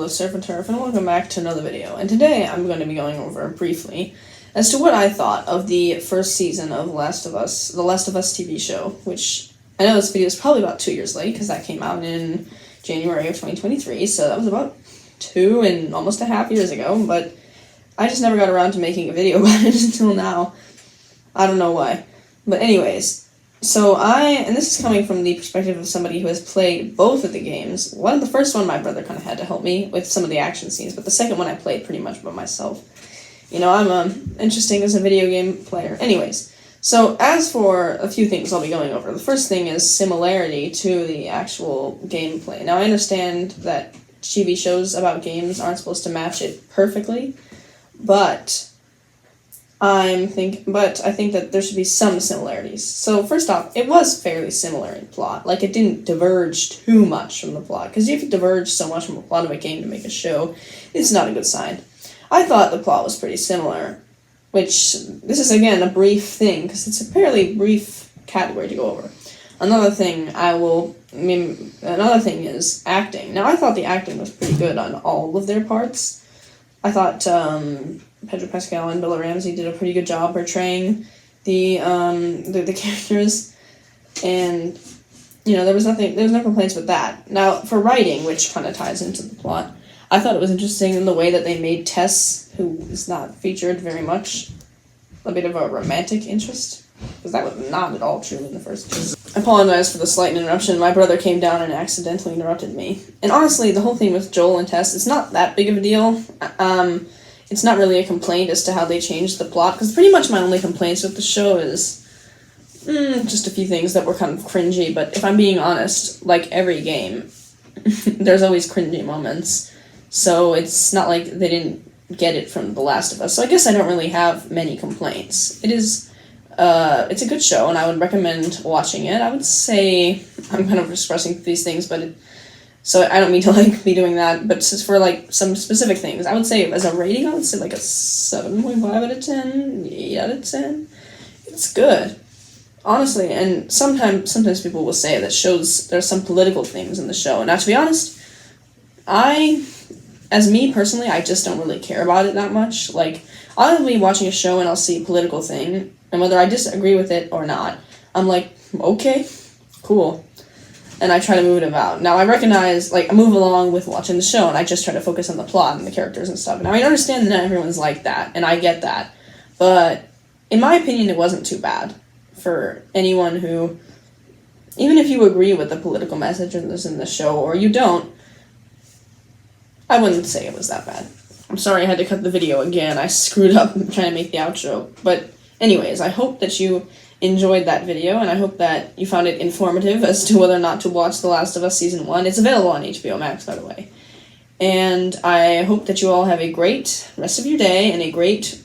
Hello Surf and Turf, and welcome back to another video. And today I'm going to be going over briefly as to what I thought of the first season of The Last of Us TV show, which I know this video is probably about 2 years late because that came out in January of 2023, so that was about 2.5 years ago, but I just never got around to making a video about it until now. I don't know why. But anyways, and this is coming from the perspective of somebody who has played both of the games. The first one, my brother kind of had to help me with some of the action scenes, but the second one I played pretty much by myself. You know, I'm interesting as a video game player. Anyways, so as for a few things I'll be going over, the first thing is similarity to the actual gameplay. Now, I understand that TV shows about games aren't supposed to match it perfectly, but I think that there should be some similarities. So first off, it was fairly similar in plot. Like, it didn't diverge too much from the plot, because if you diverge so much from the plot of a game to make a show, it's not a good sign. I thought the plot was pretty similar, which, this is again a brief thing, because it's a fairly brief category to go over. Another thing is acting. Now, I thought the acting was pretty good on all of their parts. I thought Pedro Pascal and Bella Ramsey did a pretty good job portraying the characters, and there was no complaints with that. Now, for writing, which kind of ties into the plot, I thought it was interesting in the way that they made Tess, who is not featured very much, a bit of a romantic interest, because that was not at all true in the first season. I apologize for the slight interruption. My brother came down and accidentally interrupted me. And honestly, the whole thing with Joel and Tess, it's not that big of a deal. It's not really a complaint as to how they changed the plot, because pretty much my only complaints with the show is just a few things that were kind of cringy, but if I'm being honest, like every game, there's always cringy moments, so it's not like they didn't get it from The Last of Us, so I guess I don't really have many complaints. It's a good show, and I would recommend watching it. I would say, I'm kind of expressing these things, so I don't mean to be doing that, but just for some specific things, I would say as a rating, I would say a 7.5 out of 10, 8 out of 10. It's good, honestly. And sometimes people will say that there's some political things in the show. And now, to be honest, as me personally, I just don't really care about it that much. I'll be watching a show and I'll see a political thing, and whether I disagree with it or not, I'm like, okay, cool. And I try to move it about. Now, I recognize, I move along with watching the show, and I just try to focus on the plot and the characters and stuff. Now, I understand that not everyone's like that, and I get that. But, in my opinion, it wasn't too bad for anyone who, even if you agree with the political message in the show, or you don't, I wouldn't say it was that bad. I'm sorry I had to cut the video again. I screwed up trying to make the outro. But, anyways, I hope that you enjoyed that video, and I hope that you found it informative as to whether or not to watch The Last of Us Season 1. It's available on HBO Max, by the way. And I hope that you all have a great rest of your day and a great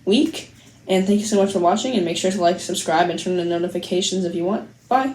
week. And thank you so much for watching, and make sure to subscribe, and turn on the notifications if you want. Bye!